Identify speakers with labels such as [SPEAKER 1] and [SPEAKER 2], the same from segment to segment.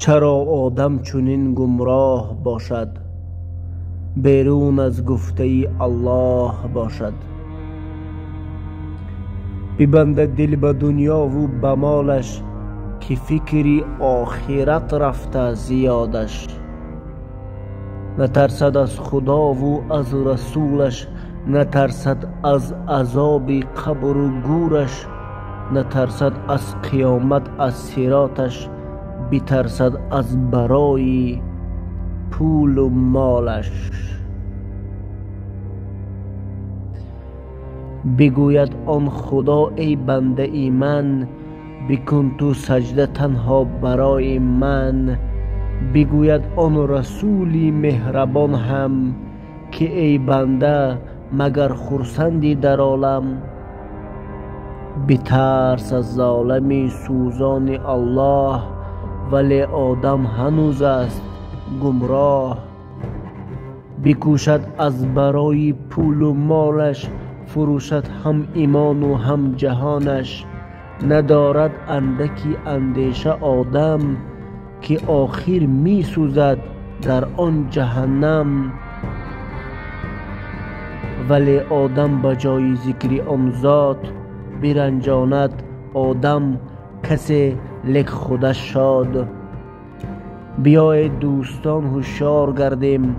[SPEAKER 1] چرا آدم چنین گمراه باشد، بیرون از گفته الله باشد. ببنده دل به دنیا و به مالش، که فکری آخرت رفته زیادش. نترسد از خدا و از رسولش، نترسد از عذاب قبر و گورش. نترسد از قیامت از صراطش، بترسد از برای پول و مالش. بگوید آن خدا ای بنده ای من، بکن تو سجده تنها برای من. بگوید آن رسولی مهربان هم، که ای بنده مگر خرسندی در عالم. بترس از ظالم سوزان الله، ولی آدم هنوز است گمراه. بکوشد از برای پول و مالش، فروشد هم ایمان و هم جهانش. ندارد اندکی اندیشه آدم، که آخر می سوزد در آن جهنم. ولی آدم بجای ذکر آن ذات، برنجاند آدم کسی لک خودش شاد. بیایید دوستان هوشیار گردیم،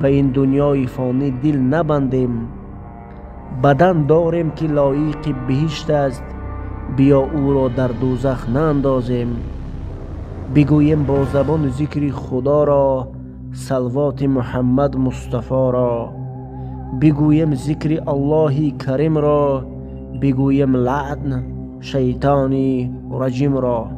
[SPEAKER 1] به این دنیای فانی دل نبندیم. بدن داریم که لایق بهشت است، بیا او را در دوزخ ناندازیم. بگوییم با زبان ذکر خدا را، صلوات محمد مصطفی را. بگوییم ذکر الله کریم را، بگوییم لعن شیطانی رجیم را.